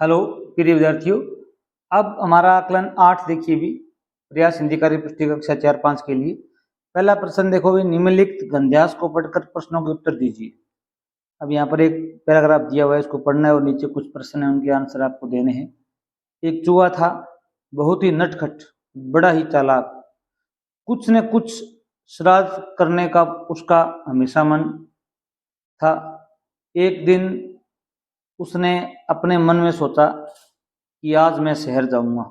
Hello प्रिय विद्यार्थियों। अब हमारा आकलन 8 देखिए भी प्रयास हिंदी कार्य पुस्तिका कक्षा 4-5 के लिए पहला प्रश्न देखो भी, निम्नलिखित गद्यांश को पढ़कर प्रश्नों के उत्तर दीजिए। अब यहाँ पर एक पैराग्राफ दिया हुआ है, इसको पढ़ना है और नीचे कुछ प्रश्न है, उनके आंसर आपको देने हैं। एक चूहा था, बहुत ही नटखट, बड़ा ही चालाक। कुछ न कुछ शरारत करने का उसका हमेशा मन था। एक दिन उसने अपने मन में सोचा कि आज मैं शहर जाऊंगा।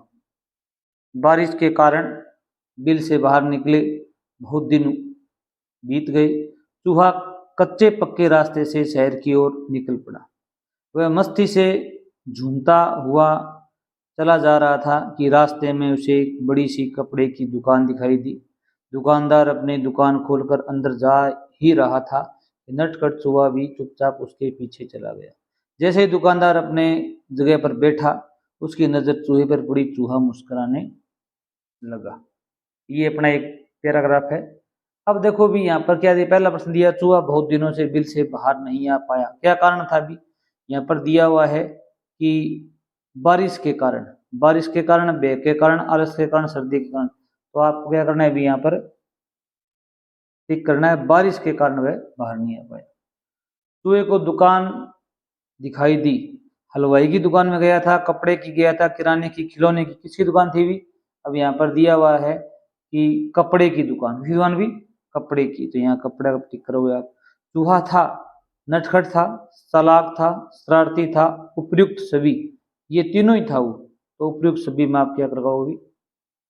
बारिश के कारण बिल से बाहर निकले, बहुत दिन बीत गए। चूहा कच्चे पक्के रास्ते से शहर की ओर निकल पड़ा। वह मस्ती से झूमता हुआ चला जा रहा था कि रास्ते में उसे एक बड़ी सी कपड़े की दुकान दिखाई दी। दुकानदार अपनी दुकान खोलकर अंदर जा ही रहा था, नटखट चूहा भी चुपचाप उसके पीछे चला गया। जैसे ही दुकानदार अपने जगह पर बैठा, उसकी नज़र चूहे पर पड़ी। चूहा मुस्कुराने लगा। ये अपना एक पैराग्राफ है। अब देखो भी यहाँ पर क्या दिया, पहला प्रश्न दिया, चूहा बहुत दिनों से बिल से बाहर नहीं आ पाया, क्या कारण था? भी यहाँ पर दिया हुआ है कि बारिश के कारण, बारिश के कारण, बेग के कारण, आलस के कारण, सर्दी के कारण। तो आपको क्या करना है भी यहाँ पर टिक करना है, बारिश के कारण वह बाहर नहीं आ पाया। चूहे को दुकान दिखाई दी। हलवाई की दुकान में गया था, कपड़े की गया था, किराने की, खिलौने की, किसकी दुकान थी भी? अब यहाँ पर दिया हुआ है कि कपड़े की दुकान भी कपड़े की, तो यहाँ कपड़ा का टिक करोगे आप। चूहा था, नटखट था, चालाक था, शरारती था, उपयुक्त सभी, ये तीनों ही था वो। तो उपयुक्त सभी में आप क्या लगाओगे?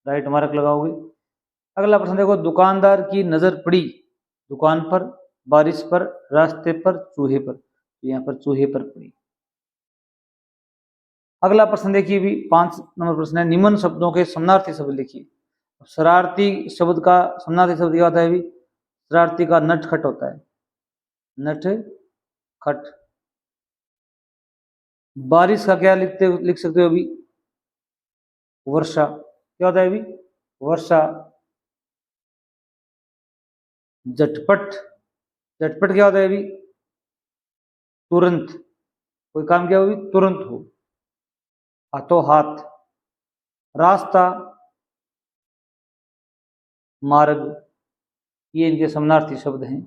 राइट मार्क लगाओगे। अगला प्रश्न देखो, दुकानदार की नजर पड़ी दुकान पर, बारिश पर, रास्ते पर, चूहे पर। तो यहाँ पर चूहे पर पड़ी। अगला प्रश्न देखिए भी, 5 नंबर प्रश्न है, निम्न शब्दों के समानार्थी शब्द लिखिए। शरारती शब्द का समानार्थी शब्द क्या होता है भी? शरारती का नटखट होता है, नटखट। बारिश का क्या लिख सकते हो अभी? वर्षा। क्या होता है अभी? वर्षा। झटपट, झटपट क्या होता है अभी? तुरंत, कोई काम क्या हो भी तुरंत हो, हाथों हाथ। रास्ता, मार्ग, ये इनके समानार्थी शब्द हैं।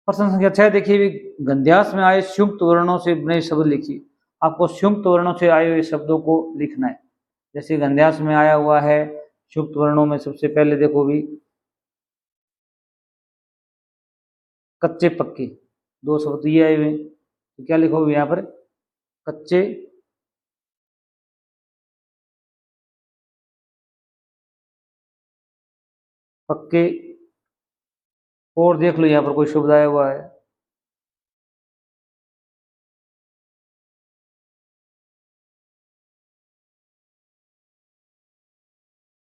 प्रश्न संख्या 6 देखिए भी, गद्यांश में आए संयुक्त वर्णों से बने शब्द लिखिए। आपको संयुक्त वर्णों से आए हुए शब्दों को लिखना है। जैसे गद्यांश में आया हुआ है संयुक्त वर्णों में, सबसे पहले देखो भी, कच्चे पक्के, 2 शब्द ये आए हुए, तो क्या लिखोगे यहाँ पर? कच्चे पक्के। और देख लो यहाँ पर कोई शब्द आया हुआ है,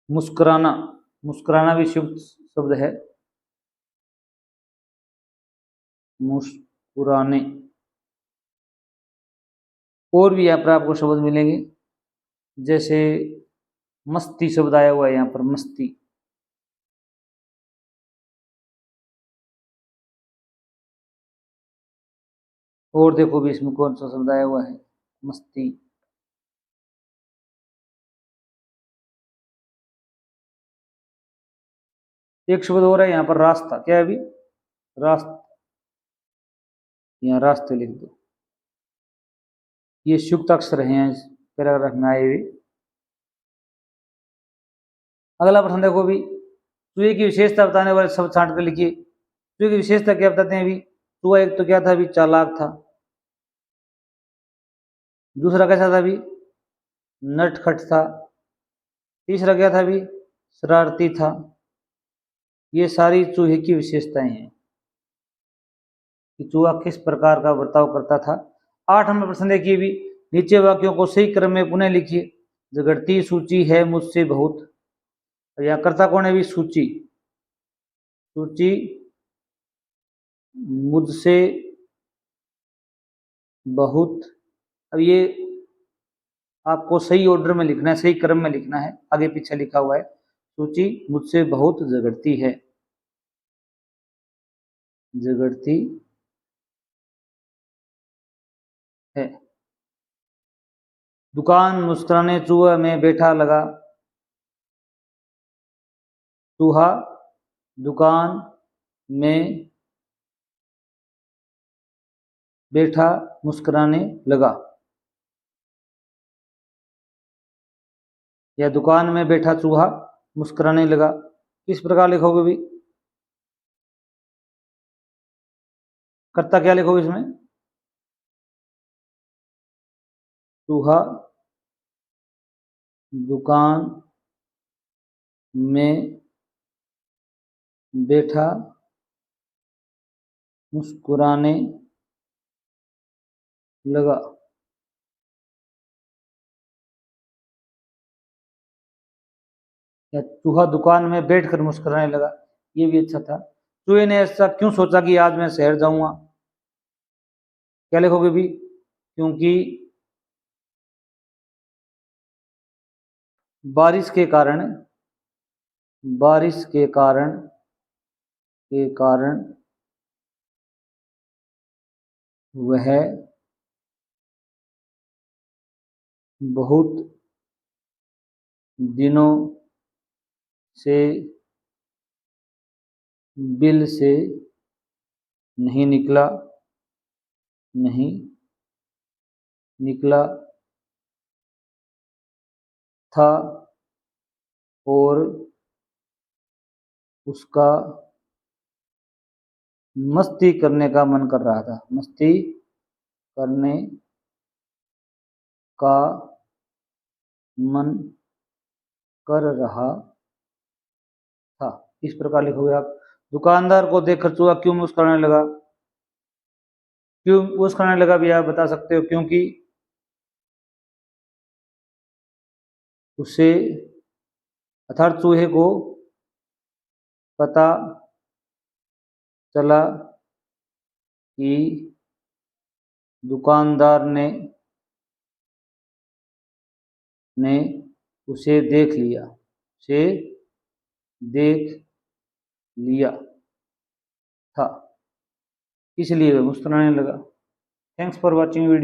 मुस्कुराना। मुस्कुराना भी संयुक्त शब्द है, मुस्कुराने। और भी यहाँ पर आपको शब्द मिलेंगे, जैसे मस्ती शब्द आया हुआ है यहाँ पर, मस्ती। और देखो भी इसमें कौन सा शब्द आया हुआ है, मस्ती। एक शब्द और है यहाँ पर, रास्ता। क्या है अभी? रास्ता, यहाँ रास्ते लिख दो। ये संयुक्त अक्षर हैं इस पैराग्राफ में आए हुए। अगला प्रश्न देखो भी, चूहे की विशेषता बताने वाले शब्द छांट कर लिखिए। चूहे की विशेषता क्या बताते हैं अभी? चूहा एक तो क्या था अभी? चालाक था। दूसरा कैसा था अभी? नटखट था। तीसरा क्या था अभी? शरारती था। ये सारी चूहे की विशेषताएं हैं कि चूहा किस प्रकार का बर्ताव करता था। 8 नंबर प्रश्न देखिए भी, नीचे वाक्यों को सही क्रम में पुनः लिखिए। झगड़ती सूची है मुझसे बहुत। यहाँ करता कौन है भी? सूची। सूची मुझसे बहुत। अब ये आपको सही ऑर्डर में लिखना है, सही क्रम में लिखना है, आगे पीछे लिखा हुआ है। सूची मुझसे बहुत झगड़ती है, झगड़ती है। दुकान मुस्कुराने चूहा में बैठा लगा। चूहा दुकान में बैठा मुस्कुराने लगा, या दुकान में बैठा चूहा मुस्कुराने लगा। किस प्रकार लिखोगे भी? कर्ता क्या लिखोगे इसमें? चूहा दुकान में बैठा मुस्कुराने लगा। या चूहा दुकान में बैठकर मुस्कुराने लगा, ये भी अच्छा था। चूहे ने ऐसा क्यों सोचा कि आज मैं शहर जाऊंगा? क्या लिखोगे भी? क्योंकि बारिश के कारण वह बहुत दिनों से बिल से नहीं निकला था और उसका मस्ती करने का मन कर रहा था। मस्ती करने का मन कर रहा था। इस प्रकार लिखोगे आप। दुकानदार को देखकर चूहा क्यों मुस्कुराने लगा? क्यों मुस्कुराने लगा भी आप बता सकते हो। क्योंकि उसे अर्थात चूहे को पता चला कि दुकानदार ने उसे देख लिया था, इसलिए वह मुस्कुराने लगा। Thanks for watching video.